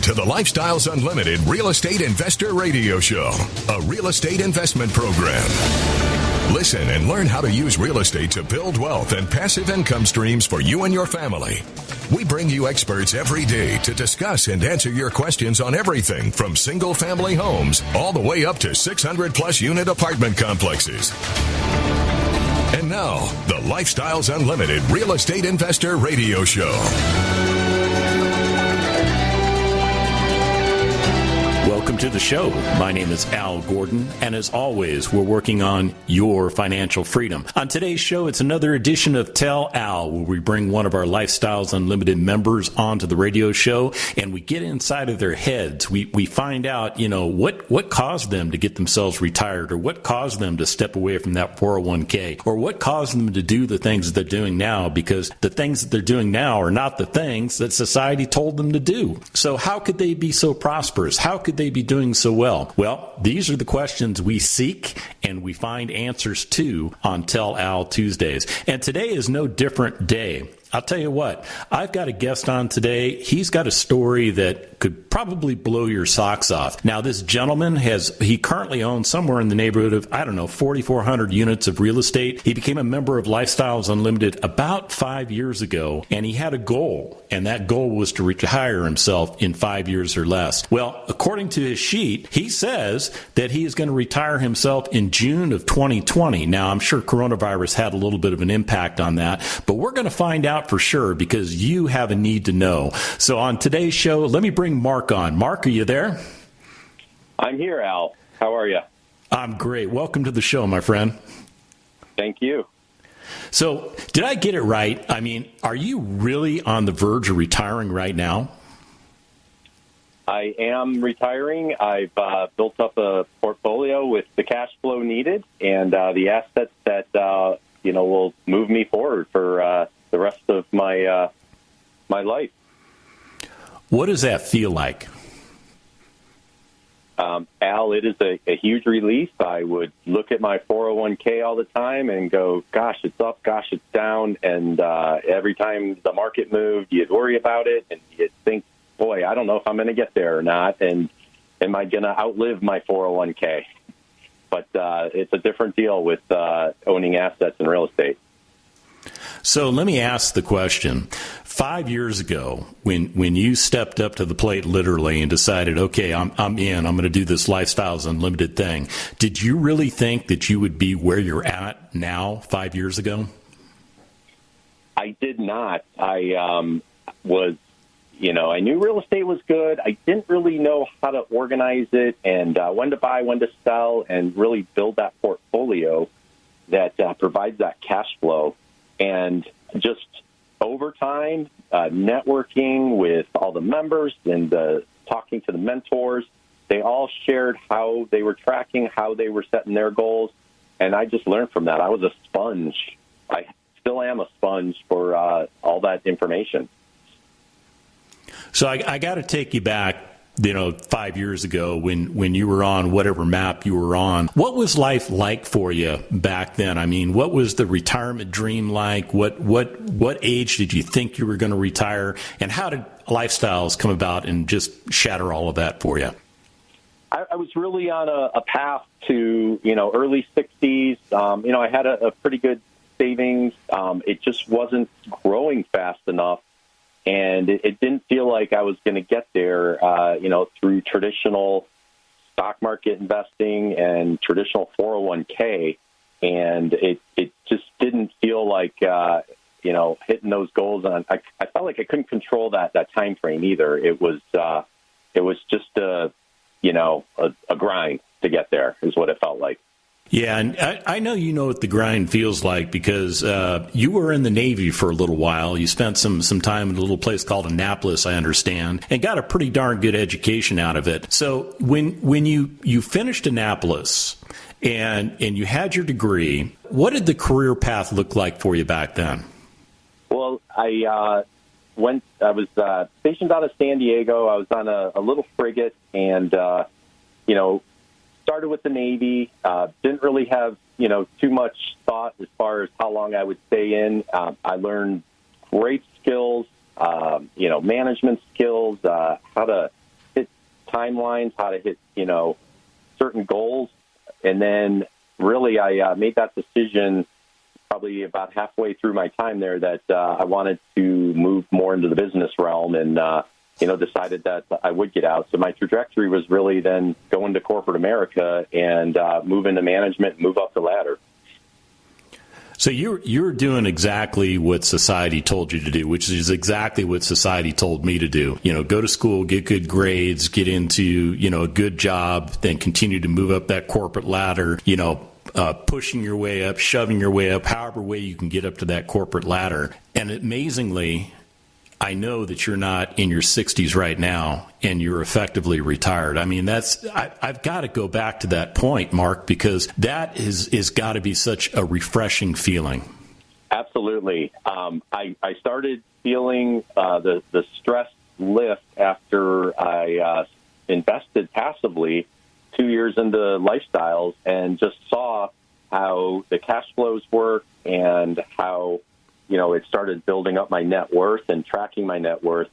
to the Lifestyles Unlimited Real Estate Investor Radio Show, a real estate investment program. Listen and learn how to use real estate to build wealth and passive income streams for you and your family. We bring you experts every day to discuss and answer your questions on everything from single-family homes all the way up to 600-plus unit apartment complexes. And now, the Lifestyles Unlimited Real Estate Investor Radio Show. Welcome to the show. My name is Al Gordon, and as always, we're working on your financial freedom. On today's show, it's another edition of Tell Al, where we bring one of our Lifestyles Unlimited members onto the radio show, and we get inside of their heads. We find out, what caused them to get themselves retired, or what caused them to step away from that 401k, or what caused them to do the things that they're doing now, because the things that they're doing now are not the things that society told them to do. So how could they be so prosperous? How could they be doing so well? Well, these are the questions we seek and we find answers to on Tell Al Tuesdays. And today is no different day. I'll tell you what, I've got a guest on today. He's got a story that could probably blow your socks off. Now, this gentleman he currently owns somewhere in the neighborhood of, 4,400 units of real estate. He became a member of Lifestyles Unlimited about 5 years ago, and he had a goal, and that goal was to retire himself in 5 years or less. Well, according to his sheet, he says that he is going to retire himself in June of 2020. Now, I'm sure coronavirus had a little bit of an impact on that, but we're going to find out for sure because you have a need to know. So on today's show, let me bring Mark on. Mark, are you there? I'm here, Al. How are you? I'm great. Welcome to the show, my friend. Thank you. So did I get it right? I mean, are you really on the verge of retiring right now? I am retiring. I've built up a portfolio with the cash flow needed and the assets that will move me forward for the rest of my life. What does that feel like? Al, it is a huge relief. I would look at my 401k all the time and go, gosh, it's up, gosh, it's down. And every time the market moved, you'd worry about it and you'd think, boy, I don't know if I'm going to get there or not. And am I going to outlive my 401k? But it's a different deal with owning assets in real estate. So let me ask the question. 5 years ago, when you stepped up to the plate literally and decided, okay, I'm in, I'm going to do this Lifestyles Unlimited thing, did you really think that you would be where you're at now 5 years ago? I did not. I I knew real estate was good. I didn't really know how to organize it and when to buy, when to sell, and really build that portfolio that provides that cash flow. And just over time, networking with all the members and talking to the mentors, they all shared how they were tracking, how they were setting their goals, and I just learned from that. I was a sponge. I still am a sponge for all that information. So I got to take you back, 5 years ago when you were on whatever map you were on. What was life like for you back then? I mean, what was the retirement dream like? What age did you think you were going to retire? And how did Lifestyles come about and just shatter all of that for you? I was really on a path to, early 60s. I had a pretty good savings. It just wasn't growing fast enough. And it didn't feel like I was going to get there, through traditional stock market investing and traditional 401k. And it just didn't feel like, hitting those goals. I felt like I couldn't control that time frame either. It was just a grind to get there is what it felt like. Yeah, and I know you know what the grind feels like because you were in the Navy for a little while. You spent some time in a little place called Annapolis, I understand, and got a pretty darn good education out of it. So when you finished Annapolis and you had your degree, what did the career path look like for you back then? Well, I was stationed out of San Diego. I was on a little frigate and, started with the Navy, didn't really have, too much thought as far as how long I would stay in. I learned great skills, management skills, how to timelines, how to hit, certain goals. And then really I made that decision probably about halfway through my time there that I wanted to move more into the business realm and, decided that I would get out. So my trajectory was really then go into corporate America and move into management, move up the ladder. So you're doing exactly what society told you to do, which is exactly what society told me to do. Go to school, get good grades, get into, a good job, then continue to move up that corporate ladder, pushing your way up, shoving your way up, however way you can get up to that corporate ladder. And amazingly, I know that you're not in your 60s right now and you're effectively retired. I mean, I've got to go back to that point, Mark, because that is got to be such a refreshing feeling. Absolutely. I started feeling the stress lift after I invested passively 2 years into lifestyles and just saw how the cash flows work and how it started building up my net worth and tracking my net worth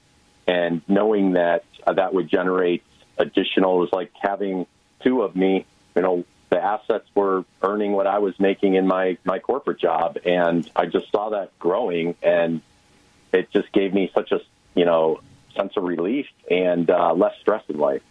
and knowing that that would generate additional. It was like having two of me. The assets were earning what I was making in my corporate job, and I just saw that growing, and it just gave me such a sense of relief and less stress in life.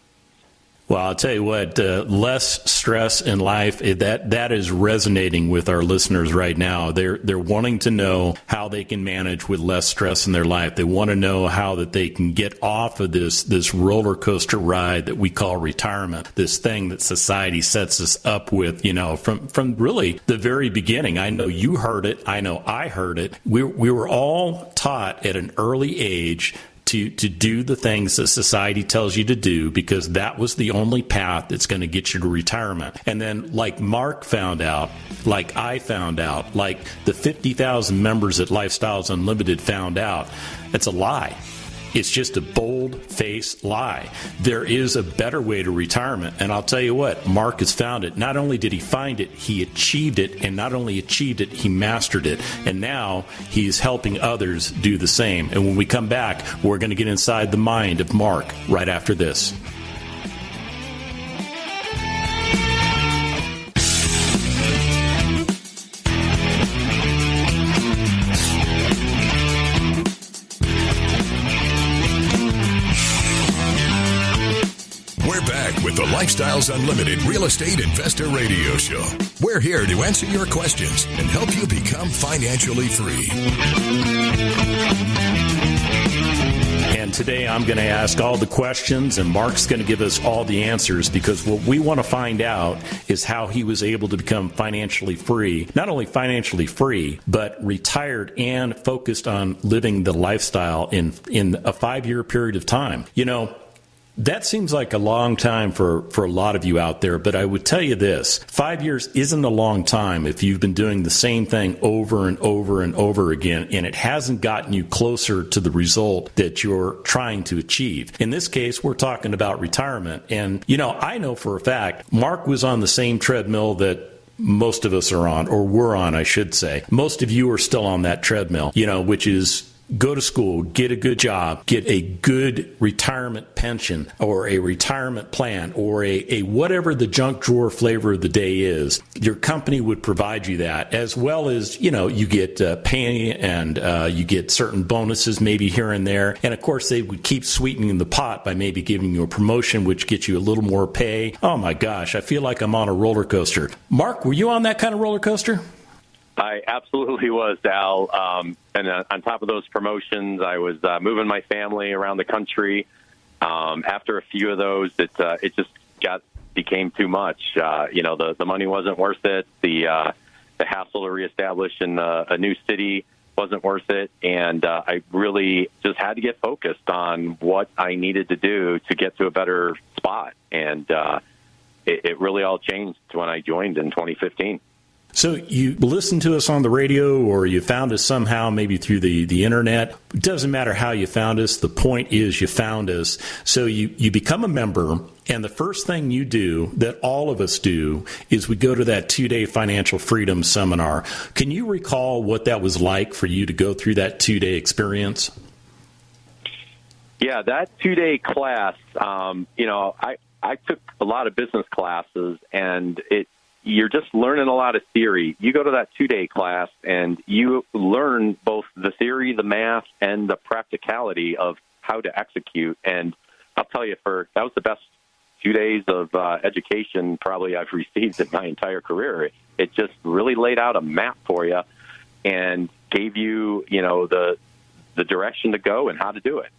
Well, I'll tell you what, less stress in life, that is resonating with our listeners right now. They're wanting to know how they can manage with less stress in their life. They want to know how that they can get off of this roller coaster ride that we call retirement, this thing that society sets us up with, from really the very beginning. I know you heard it. I know I heard it. We were all taught at an early age to do the things that society tells you to do because that was the only path that's going to get you to retirement. And then like Mark found out, like I found out, like the 50,000 members at Lifestyles Unlimited found out, it's a lie. It's just a bold-faced lie. There is a better way to retirement, and I'll tell you what, Mark has found it. Not only did he find it, he achieved it, and not only achieved it, he mastered it. And now he's helping others do the same. And when we come back, we're going to get inside the mind of Mark right after this. With the Lifestyles Unlimited Real Estate Investor Radio Show. We're here to answer your questions and help you become financially free. And today I'm going to ask all the questions and Mark's going to give us all the answers because what we want to find out is how he was able to become financially free, not only financially free, but retired and focused on living the lifestyle in a 5-year period of time. That seems like a long time for a lot of you out there, but I would tell you this, 5 years isn't a long time if you've been doing the same thing over and over and over again, and it hasn't gotten you closer to the result that you're trying to achieve. In this case, we're talking about retirement, and I know for a fact, Mark was on the same treadmill that most of us are on, or were on, I should say. Most of you are still on that treadmill, which is go to school, get a good job, get a good retirement pension or a retirement plan or a whatever the junk drawer flavor of the day is. Your company would provide you that, as well as, you get pay and you get certain bonuses maybe here and there. And of course, they would keep sweetening the pot by maybe giving you a promotion, which gets you a little more pay. Oh my gosh, I feel like I'm on a roller coaster. Mark, were you on that kind of roller coaster? I absolutely was, Al. And on top of those promotions, I was moving my family around the country. After a few of those, it just became too much. The money wasn't worth it. The hassle to reestablish in a new city wasn't worth it. And I really just had to get focused on what I needed to do to get to a better spot. And it really all changed when I joined in 2015. So you listened to us on the radio or you found us somehow, maybe through the internet. It doesn't matter how you found us. The point is you found us. So you become a member, and the first thing you do that all of us do is we go to that 2-day financial freedom seminar. Can you recall what that was like for you to go through that 2-day experience? Yeah, that 2-day class, I took a lot of business classes, and you're just learning a lot of theory. You go to that 2-day class, and you learn both the theory, the math, and the practicality of how to execute. And I'll tell you, that was the best 2 days of education probably I've received in my entire career. It just really laid out a map for you and gave you, the direction to go and how to do it.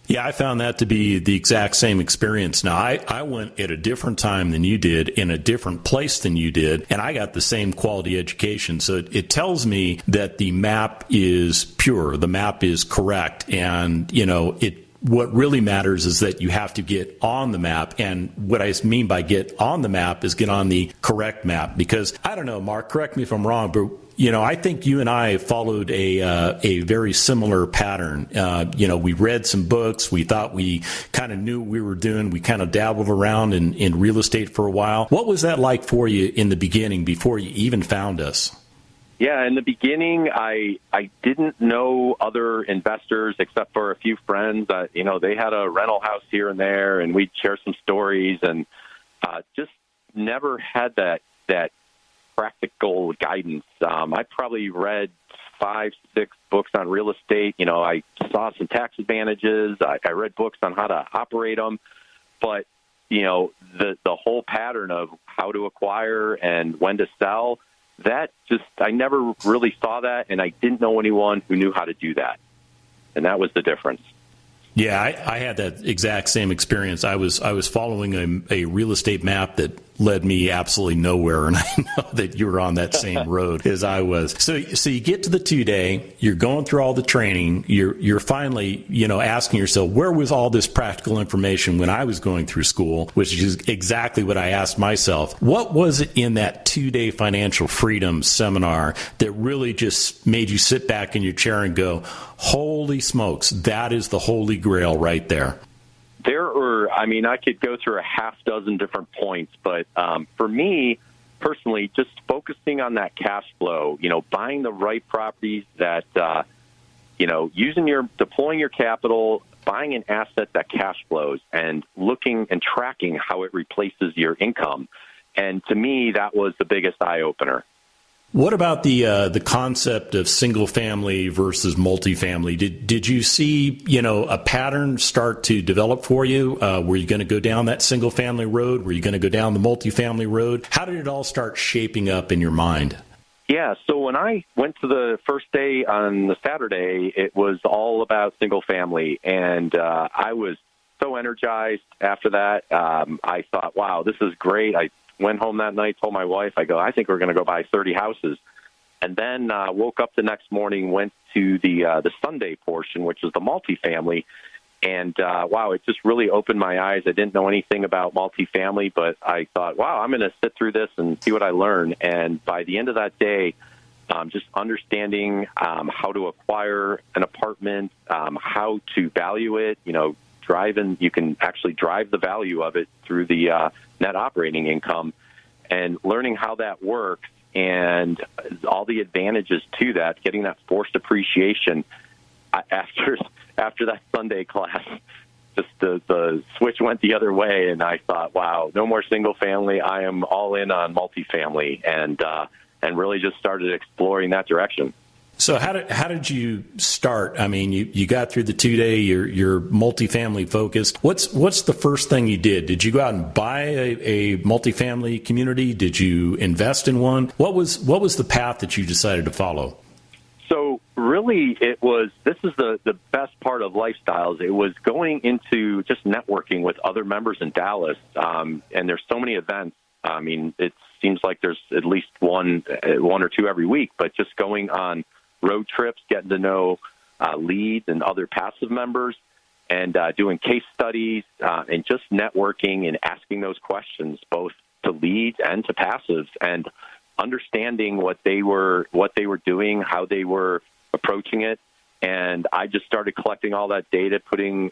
Yeah, I found that to be the exact same experience. Now, I went at a different time than you did, in a different place than you did, and I got the same quality education. So it tells me that the map is pure, the map is correct, and, what really matters is that you have to get on the map. And what I mean by get on the map is get on the correct map. Because, I don't know, Mark, correct me if I'm wrong, but I think you and I followed a very similar pattern. We read some books. We thought we kind of knew what we were doing. We kind of dabbled around in real estate for a while. What was that like for you in the beginning before you even found us? Yeah, in the beginning, I didn't know other investors except for a few friends. They had a rental house here and there, and we'd share some stories, and just never had that practical guidance. I probably read 5, 6 books on real estate. I saw some tax advantages. I read books on how to operate them. But, the whole pattern of how to acquire and when to sell, I never really saw that, and I didn't know anyone who knew how to do that. And that was the difference. Yeah, I had that exact same experience. I was following a real estate map that led me absolutely nowhere, and I know that you were on that same road as I was. So you get to the 2-day, you're going through all the training, you're finally, asking yourself, where was all this practical information when I was going through school, which is exactly what I asked myself. What was it in that 2-day financial freedom seminar that really just made you sit back in your chair and go, holy smokes, that is the Holy Grail right there? I could go through a half dozen different points, but for me personally, just focusing on that cash flow, buying the right properties that, deploying your capital, buying an asset that cash flows, and looking and tracking how it replaces your income. And to me, that was the biggest eye-opener. What about the concept of single family versus multifamily? Did you see, a pattern start to develop for you? Were you going to go down that single family road? Were you going to go down the multifamily road? How did it all start shaping up in your mind? Yeah, so when I went to the first day on the Saturday, it was all about single family, and I was so energized after that. I thought, wow, this is great. I went home that night, told my wife, I think we're going to go buy 30 houses. And then woke up the next morning, went to the Sunday portion, which is the multifamily. And, wow, it just really opened my eyes. I didn't know anything about multifamily, but I thought, wow, I'm going to sit through this and see what I learn. And by the end of that day, just understanding how to acquire an apartment, how to value it, you can actually drive the value of it through the net operating income, and learning how that works and all the advantages to that, getting that forced appreciation. After that Sunday class, just the switch went the other way, and I thought, wow, no more single family. I am all in on multifamily, and really just started exploring that direction. So how did you start? You got through the 2-day, you're multifamily focused. What's the first thing you did? Did you go out and buy a multifamily community? Did you invest in one? What was the path that you decided to follow? So really, this is the best part of Lifestyles. It was going into just networking with other members in Dallas, and there's so many events. It seems like there's at least one or two every week, but just going on road trips, getting to know leads and other passive members, and doing case studies, and just networking and asking those questions, both to leads and to passives, and understanding what they were doing, how they were approaching it. And I just started collecting all that data, applying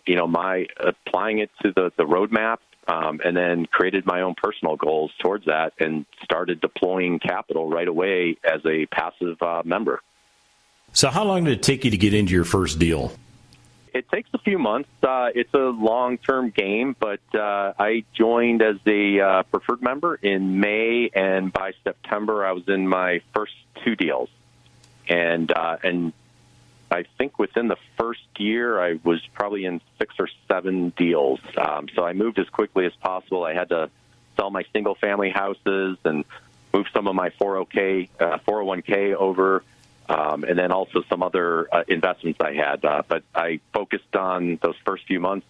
it to the roadmap, and then created my own personal goals towards that, and started deploying capital right away as a passive member. So how long did it take you to get into your first deal? It takes a few months. It's a long-term game, but I joined as a preferred member in May, and by September, I was in my first 2 deals. And I think within the first year, I was probably in 6 or 7 deals. So I moved as quickly as possible. I had to sell my single-family houses and move some of my 401k over. And then also some other investments I had. But I focused on those first few months,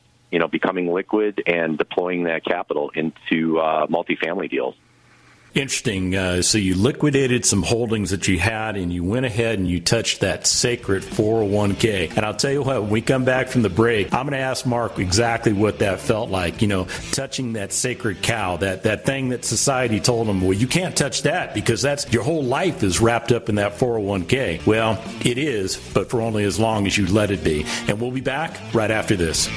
becoming liquid and deploying that capital into multifamily deals. Interesting. So you liquidated some holdings that you had, and you went ahead and you touched that sacred 401k. And I'll tell you what, when we come back from the break, I'm going to ask Mark exactly what that felt like, touching that sacred cow, that thing that society told him, well, you can't touch that because that's your whole life is wrapped up in that 401k. Well, it is, but for only as long as you let it be. And we'll be back right after this.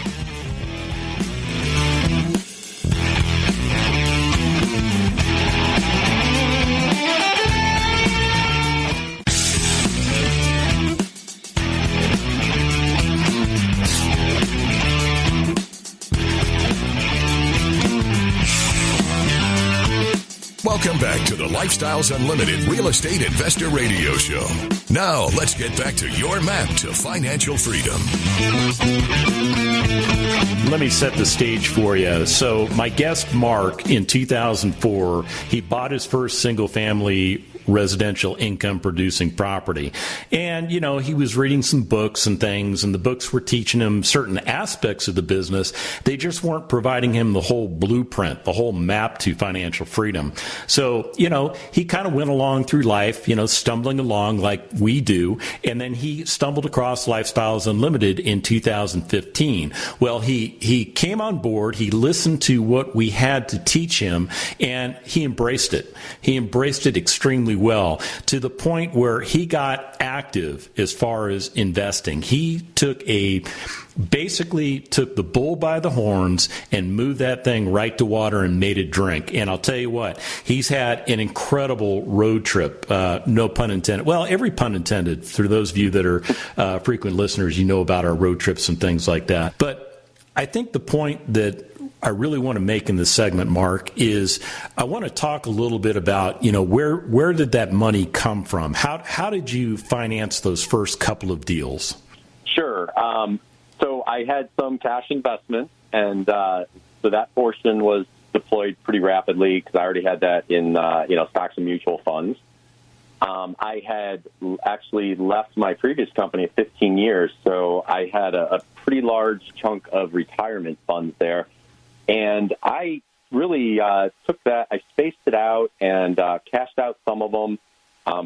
Welcome back to the Lifestyles Unlimited Real Estate Investor Radio Show. Now, let's get back to your map to financial freedom. Let me set the stage for you. So my guest, Mark, in 2004, he bought his first single-family residential income-producing property. And, he was reading some books and things, and the books were teaching him certain aspects of the business. They just weren't providing him the whole blueprint, the whole map to financial freedom. So, he kind of went along through life, stumbling along like we do, and then he stumbled across Lifestyles Unlimited in 2015. Well, he came on board, he listened to what we had to teach him, and he embraced it. He embraced it extremely well, to the point where he got active as far as investing. He basically took the bull by the horns and moved that thing right to water and made it drink. And I'll tell you what, he's had an incredible road trip, no pun intended. Well, every pun intended, for those of you that are frequent listeners, about our road trips and things like that. But I think the point that I really want to make in this segment, Mark, is I want to talk a little bit about, where did that money come from? How did you finance those first couple of deals? Sure. So I had some cash investment, and so that portion was deployed pretty rapidly because I already had that in, stocks and mutual funds. I had actually left my previous company 15 years, so I had a pretty large chunk of retirement funds there. And I really took that, I spaced it out and cashed out some of them,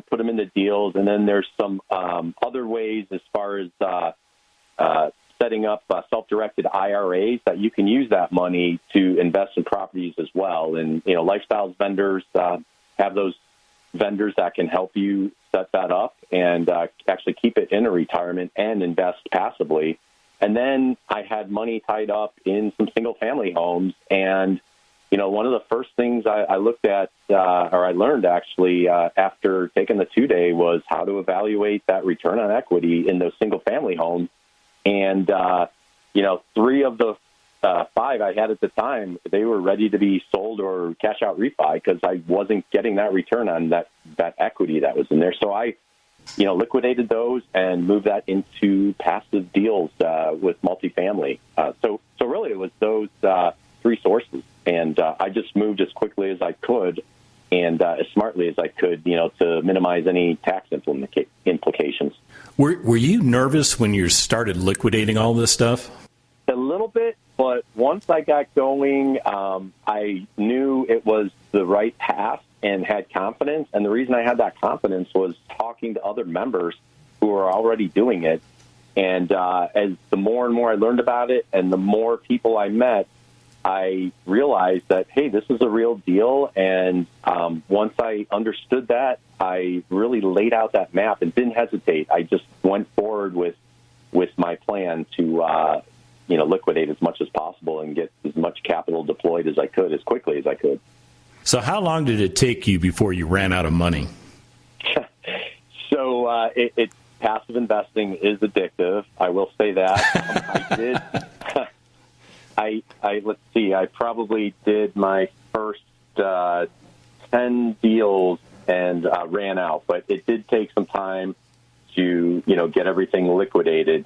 put them into deals. And then there's some other ways as far as setting up self-directed IRAs that you can use that money to invest in properties as well. And, Lifestyles vendors have those vendors that can help you set that up and actually keep it in a retirement and invest passively. And then I had money tied up in some single-family homes. And, one of the first things I looked at, or I learned actually after taking the 2-day, was how to evaluate that return on equity in those single-family homes. And, 3 of the 5 I had at the time, they were ready to be sold or cash out refi because I wasn't getting that return on that equity that was in there. So I liquidated those and moved that into passive deals with multifamily. So really it was those 3 sources. And I just moved as quickly as I could and as smartly as I could, to minimize any tax implications. Were you nervous when you started liquidating all this stuff? A little bit, but once I got going, I knew it was the right path and had confidence. And the reason I had that confidence was talking to other members who were already doing it. And as the more and more I learned about it and the more people I met, I realized that, hey, this is a real deal. And once I understood that, I really laid out that map and didn't hesitate. I just went forward with my plan to liquidate as much as possible and get as much capital deployed as I could, as quickly as I could. So how long did it take you before you ran out of money? So it passive investing is addictive. I will say that. I did. Let's see. I probably did my first 10 deals and ran out, but it did take some time to get everything liquidated.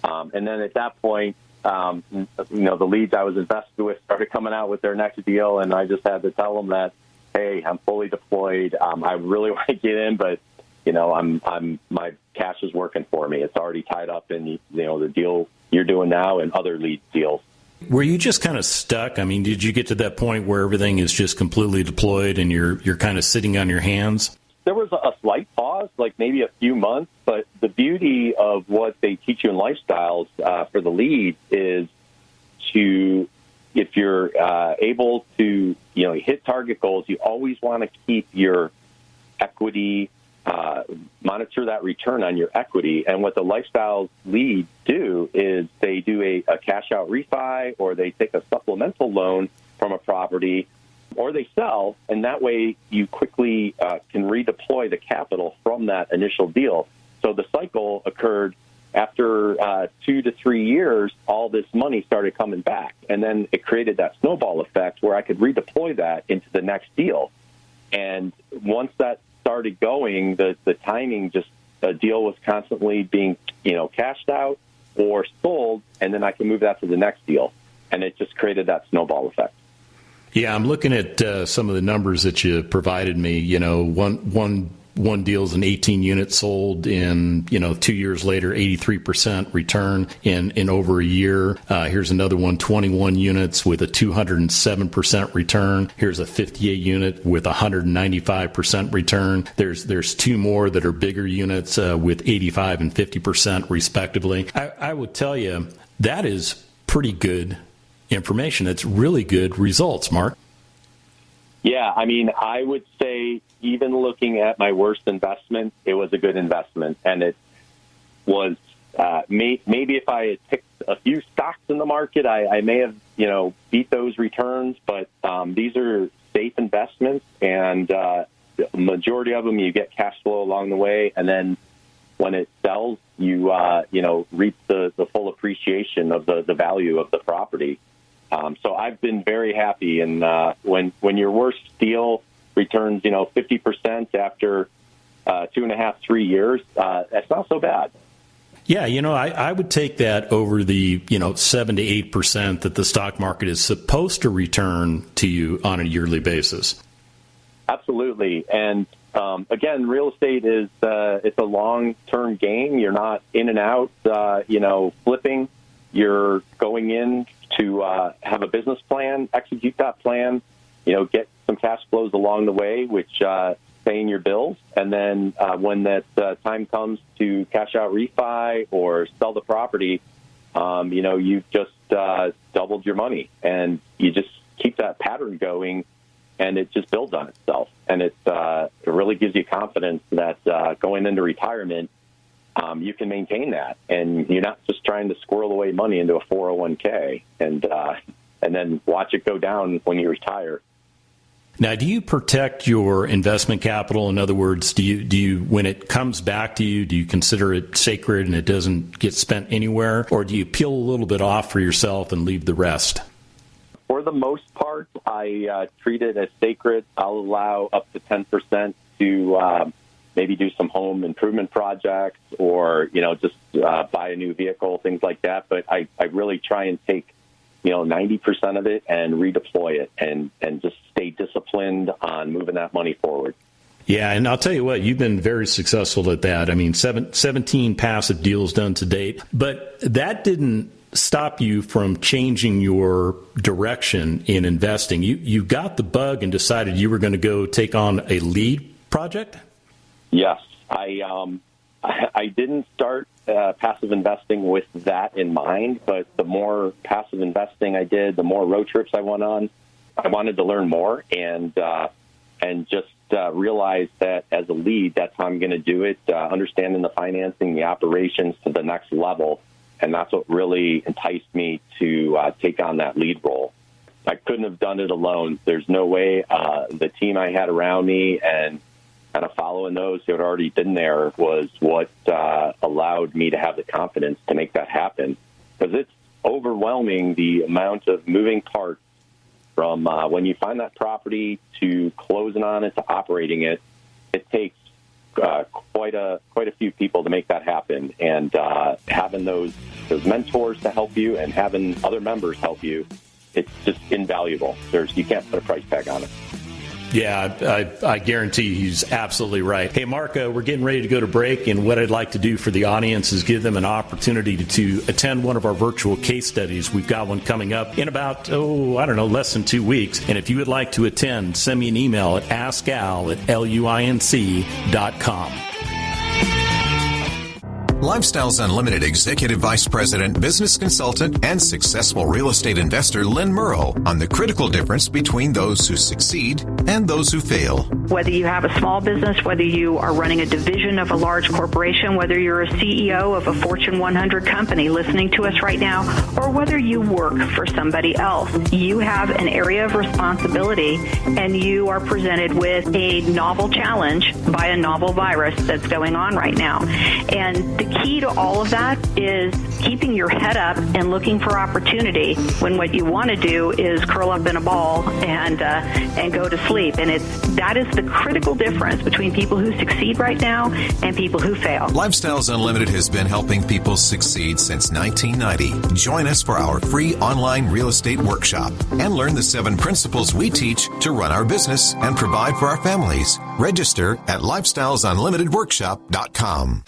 And then at that point, the leads I was invested with started coming out with their next deal, and I just had to tell them that, hey, I'm fully deployed. I really want to get in, but my cash is working for me. It's already tied up in the deal you're doing now and other lead deals. Were you just kind of stuck? I mean, did you get to that point where everything is just completely deployed and you're kind of sitting on your hands? There was a slight pause, like maybe a few months, but the beauty of what they teach you in Lifestyles for the lead is if you're able to hit target goals, you always want to keep your equity, monitor that return on your equity. And what the Lifestyles leads do is they do a cash out refi, or they take a supplemental loan from a property, or they sell, and that way you quickly can redeploy the capital from that initial deal. So the cycle occurred after 2 to 3 years. All this money started coming back, and then it created that snowball effect where I could redeploy that into the next deal. And once that started going, the timing, just a deal was constantly being cashed out or sold, and then I can move that to the next deal, and it just created that snowball effect. Yeah, I'm looking at some of the numbers that you provided me. One deal's an 18 units sold in 2 years later, 83% return in over a year. Here's another one, 21 units with a 207% return. Here's a 58 unit with 195% return. There's two more that are bigger units with 85 and 50% respectively. I would tell you that is pretty good information. It's really good results, Mark. Yeah, I mean, I would say even looking at my worst investment, it was a good investment. And it was maybe if I had picked a few stocks in the market, I may have, beat those returns. But these are safe investments, and the majority of them, you get cash flow along the way. And then when it sells, you reap the full appreciation of the value of the property. So I've been very happy, and when your worst deal returns 50% after 2.5, 3 years, that's not so bad. Yeah, I would take that over the 7 to 8% that the stock market is supposed to return to you on a yearly basis. Absolutely, and again, real estate is it's a long-term game. You're not in and out, flipping. You're going in to have a business plan, execute that plan, get some cash flows along the way, which paying your bills. And then when that time comes to cash out refi or sell the property, you've just doubled your money. And you just keep that pattern going, and it just builds on itself. And it really gives you confidence that going into retirement, you can maintain that, and you're not just trying to squirrel away money into a 401k and then watch it go down when you retire. Now, do you protect your investment capital? In other words, do you when it comes back to you, do you consider it sacred and it doesn't get spent anywhere, or do you peel a little bit off for yourself and leave the rest? For the most part, I treat it as sacred. I'll allow up to 10% to maybe do some home improvement projects or, just buy a new vehicle, things like that. But I really try and take, 90% of it and redeploy it and just stay disciplined on moving that money forward. Yeah, and I'll tell you what, you've been very successful at that. I mean, 17 passive deals done to date, but that didn't stop you from changing your direction in investing. You got the bug and decided you were going to go take on a lead project? Yes, I didn't start passive investing with that in mind, but the more passive investing I did, the more road trips I went on. I wanted to learn more and just realize that as a lead, that's how I'm going to do it, understanding the financing, the operations to the next level, and that's what really enticed me to take on that lead role. I couldn't have done it alone. There's no way the team I had around me and kind of following those who had already been there was what allowed me to have the confidence to make that happen. Because it's overwhelming, the amount of moving parts from when you find that property to closing on it to operating it. It takes quite a few people to make that happen. And having those mentors to help you and having other members help you, it's just invaluable. You can't put a price tag on it. Yeah, I guarantee he's absolutely right. Hey, Mark, we're getting ready to go to break, and what I'd like to do for the audience is give them an opportunity to attend one of our virtual case studies. We've got one coming up in about, less than 2 weeks. And if you would like to attend, send me an email at askal@luinc.com. Lifestyles Unlimited Executive Vice President, Business Consultant, and successful real estate investor Lynn Murrow on the critical difference between those who succeed and those who fail. Whether you have a small business, whether you are running a division of a large corporation, whether you're a CEO of a Fortune 100 company listening to us right now, or whether you work for somebody else, you have an area of responsibility and you are presented with a novel challenge by a novel virus that's going on right now. And the key to all of that is keeping your head up and looking for opportunity when what you want to do is curl up in a ball and go to sleep. And that is the critical difference between people who succeed right now and people who fail. Lifestyles Unlimited has been helping people succeed since 1990. Join us for our free online real estate workshop and learn the 7 principles we teach to run our business and provide for our families. Register at lifestylesunlimitedworkshop.com.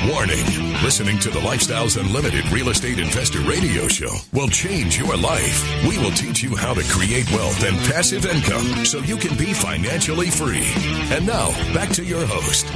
Warning, listening to the Lifestyles Unlimited Real Estate Investor Radio Show will change your life. We will teach you how to create wealth and passive income so you can be financially free. And now, back to your host.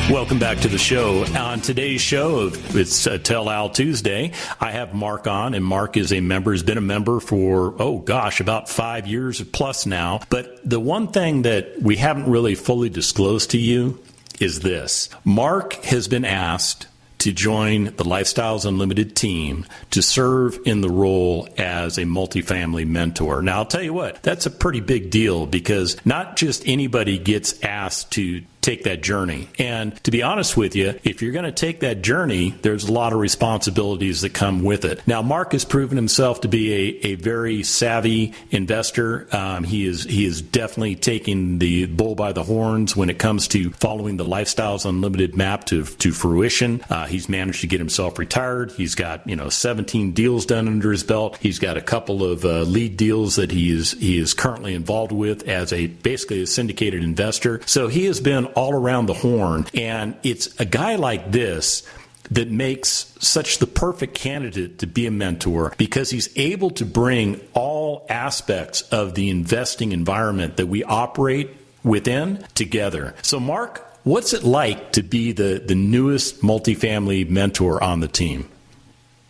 Welcome back to the show. On today's show, it's Tell Al Tuesday, I have Mark on, and Mark is a member, has been a member for, about 5 years plus now. But the one thing that we haven't really fully disclosed to you is this. Mark has been asked to join the Lifestyles Unlimited team to serve in the role as a multifamily mentor. Now, I'll tell you what, that's a pretty big deal because not just anybody gets asked to take that journey. And to be honest with you, if you're going to take that journey, there's a lot of responsibilities that come with it. Now, Mark has proven himself to be a very savvy investor. He is definitely taking the bull by the horns when it comes to following the Lifestyles Unlimited map to fruition. He's managed to get himself retired. He's got 17 deals done under his belt. He's got a couple of lead deals that he is currently involved with as basically a syndicated investor. So he has been all around the horn, and it's a guy like this that makes such the perfect candidate to be a mentor because he's able to bring all aspects of the investing environment that we operate within together. So, Mark, what's it like to be the newest multifamily mentor on the team?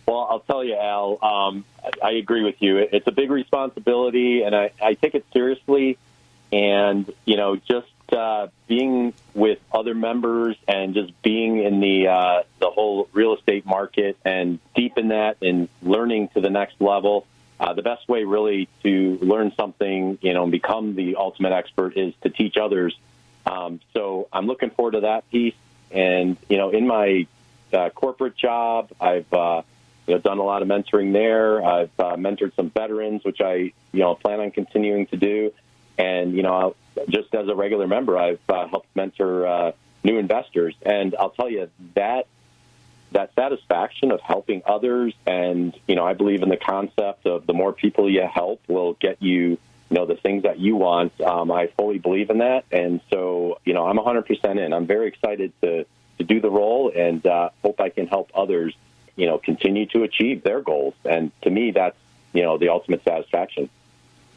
Well, I'll tell you, Al, I agree with you. It's a big responsibility, and I take it seriously. And, just being with other members and just being in the whole real estate market and deep in that and learning to the next level, the best way really to learn something, and become the ultimate expert is to teach others. So I'm looking forward to that piece. And, in my corporate job, I've done a lot of mentoring there. I've mentored some veterans, which I plan on continuing to do. And, just as a regular member, I've helped mentor new investors. And I'll tell you, that satisfaction of helping others, and, I believe in the concept of the more people you help will get you, the things that you want. I fully believe in that. And so, I'm 100% in. I'm very excited to do the role and hope I can help others, continue to achieve their goals. And to me, that's, the ultimate satisfaction.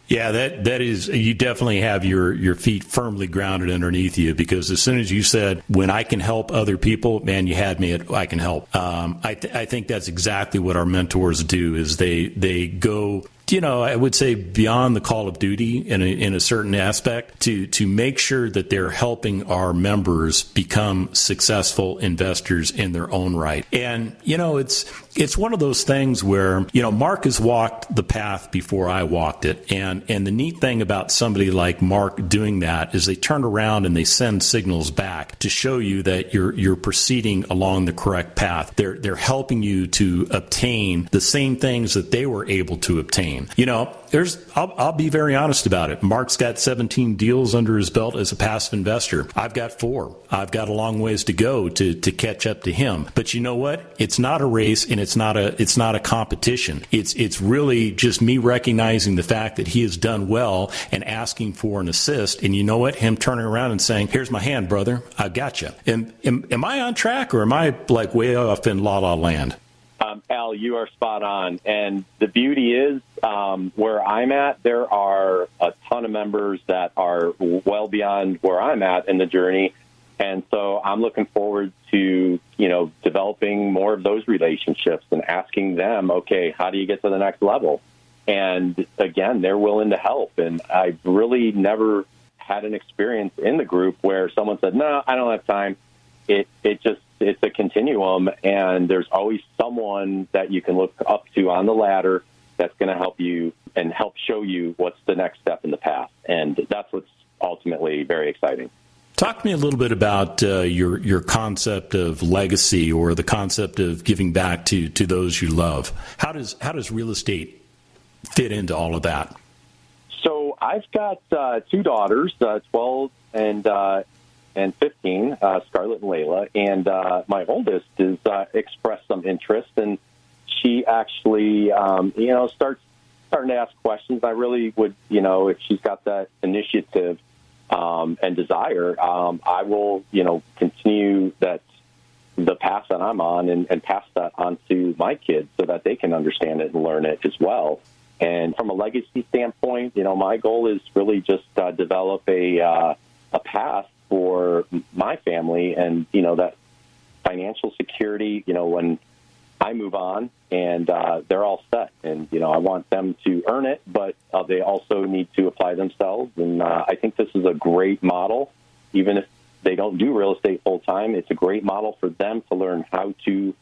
Yeah, that is, you definitely have your feet firmly grounded underneath you, because as soon as you said, when I can help other people, man, you had me at I can help. I think that's exactly what our mentors do, is they go I would say beyond the call of duty in a certain aspect to make sure that they're helping our members become successful investors in their own right. And, it's one of those things where, Mark has walked the path before I walked it. And the neat thing about somebody like Mark doing that is they turn around and they send signals back to show you that you're proceeding along the correct path. They're helping you to obtain the same things that they were able to obtain. I'll be very honest about it. Mark's got 17 deals under his belt as a passive investor. I've got 4. I've got a long ways to go to catch up to him. But you know what? It's not a race and it's not a competition. It's really just me recognizing the fact that he has done well and asking for an assist. And you know what? Him turning around and saying, "Here's my hand, brother. I've got you." Am I on track or am I like way off in la la land? Al, you are spot on. And the beauty is where I'm at, there are a ton of members that are well beyond where I'm at in the journey. And so I'm looking forward to, developing more of those relationships and asking them, okay, how do you get to the next level? And again, they're willing to help. And I've really never had an experience in the group where someone said, "No, I don't have time." It's a continuum, and there's always someone that you can look up to on the ladder that's going to help you and help show you what's the next step in the path. And that's what's ultimately very exciting. Talk to me a little bit about your concept of legacy or the concept of giving back to those you love. How does real estate fit into all of that? So I've got 2 daughters, 12 and 15, Scarlett and Layla, and my oldest is expressed some interest, and she actually, starting to ask questions. I really would, if she's got that initiative and desire, I will, continue the path that I'm on and pass that on to my kids so that they can understand it and learn it as well. And from a legacy standpoint, my goal is really just develop a path for my family and, that financial security, when I move on and they're all set. And, I want them to earn it, but they also need to apply themselves. And I think this is a great model. Even if they don't do real estate full time, it's a great model for them to learn how to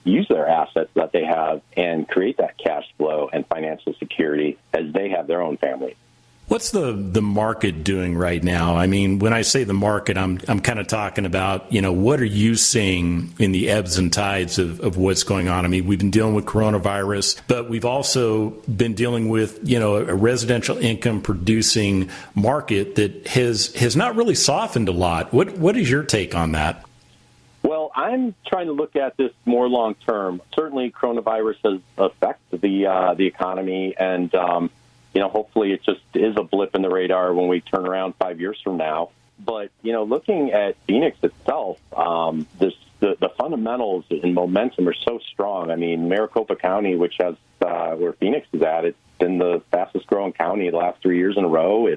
use their assets that they have and create that cash flow and financial security as they have their own family. What's the market doing right now? I mean, when I say the market, I'm kind of talking about, what are you seeing in the ebbs and tides of what's going on? I mean, we've been dealing with coronavirus, but we've also been dealing with, a residential income producing market that has not really softened a lot. What is your take on that? Well, I'm trying to look at this more long term. Certainly, coronavirus has affected the economy, and hopefully it just is a blip in the radar when we turn around 5 years from now. But looking at Phoenix itself, the fundamentals and momentum are so strong. I mean, Maricopa County, which has where Phoenix is at, it's been the fastest growing county the last 3 years in a row.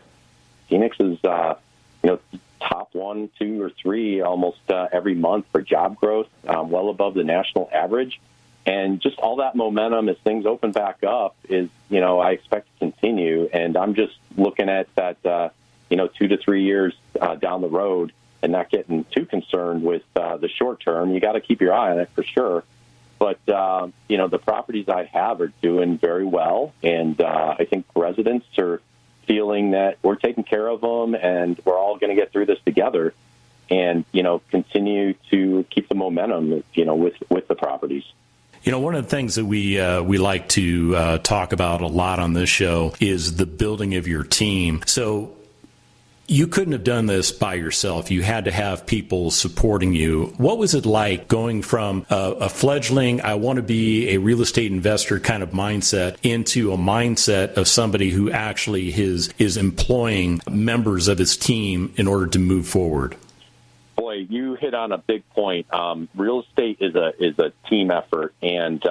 Phoenix is top 1, 2, or 3 almost every month for job growth, well above the national average. And just all that momentum as things open back up is, I expect to continue. And I'm just looking at that, 2 to 3 years down the road and not getting too concerned with the short term. You got to keep your eye on it for sure. But, the properties I have are doing very well. And I think residents are feeling that we're taking care of them and we're all going to get through this together and, continue to keep the momentum, with the properties. One of the things that we like to talk about a lot on this show is the building of your team. So you couldn't have done this by yourself. You had to have people supporting you. What was it like going from a fledgling, I want to be a real estate investor kind of mindset into a mindset of somebody who actually is employing members of his team in order to move forward? Boy, you hit on a big point. Real estate is a team effort, and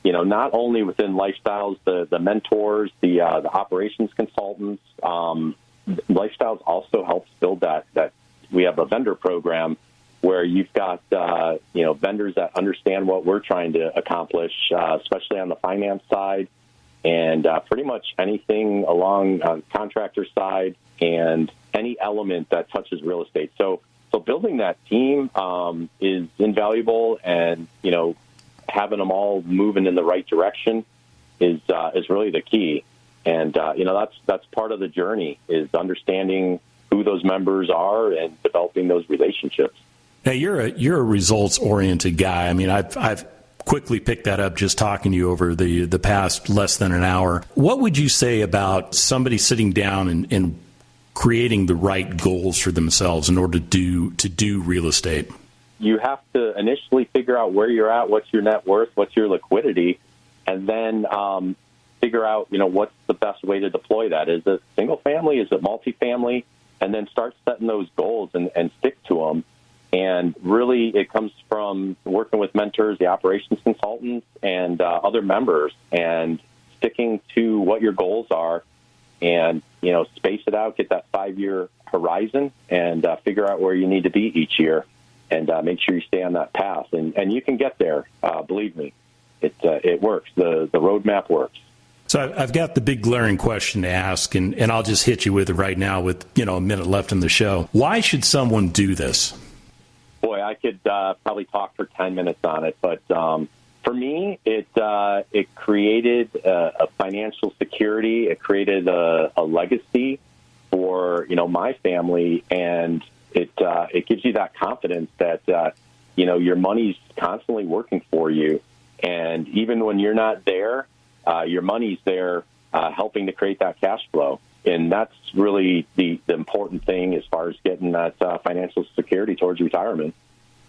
not only within Lifestyles, the mentors, the operations consultants. Lifestyles also helps build that. We have a vendor program where you've got vendors that understand what we're trying to accomplish, especially on the finance side. and pretty much anything along on contractor side and any element that touches real estate. So building that team is invaluable, and having them all moving in the right direction is really the key. And that's part of the journey, is understanding who those members are and developing those relationships. Now you're a results oriented guy. I mean, I've quickly picked that up just talking to you over the past less than an hour. What would you say about somebody sitting down and creating the right goals for themselves in order to do real estate? You have to initially figure out where you're at, what's your net worth, what's your liquidity, and then figure out, what's the best way to deploy that. Is it single family? Is it multifamily? And then start setting those goals and stick to them. And really, it comes from working with mentors, the operations consultants, and other members, and sticking to what your goals are, and space it out, get that 5-year horizon, and figure out where you need to be each year, and make sure you stay on that path. And you can get there. Believe me, it works. The roadmap works. So I've got the big glaring question to ask, and I'll just hit you with it right now with a minute left in the show. Why should someone do this? Boy, I could probably talk for 10 minutes on it, but for me, it created a financial security. It created a legacy for my family, and it gives you that confidence that your money's constantly working for you, and even when you're not there, your money's there helping to create that cash flow. And that's really the important thing as far as getting that financial security towards retirement.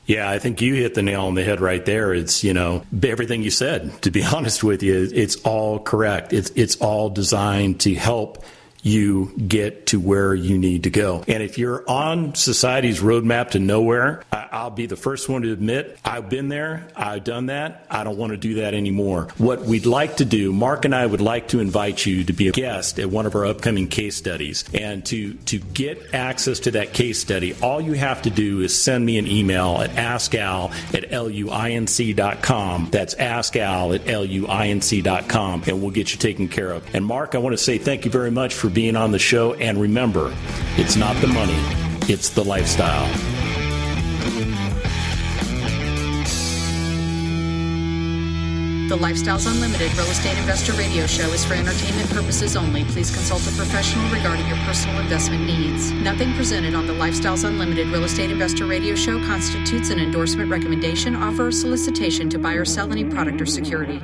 Yeah, I think you hit the nail on the head right there. It's, everything you said, to be honest with you, it's all correct. It's all designed to help you get to where you need to go. And if you're on society's roadmap to nowhere, I'll be the first one to admit I've been there. I've done that. I don't want to do that anymore. What we'd like to do, Mark and I would like to invite you to be a guest at one of our upcoming case studies. And to get access to that case study, all you have to do is send me an email at askal@luinc.com. That's askal@luinc.com, and we'll get you taken care of. And Mark, I want to say thank you very much for being on the show. And remember, it's not the money, it's the lifestyle. The Lifestyles Unlimited Real Estate Investor Radio Show is for entertainment purposes only. Please consult a professional regarding your personal investment needs. Nothing presented on the Lifestyles Unlimited Real Estate Investor Radio Show constitutes an endorsement, recommendation, offer, or solicitation to buy or sell any product or security.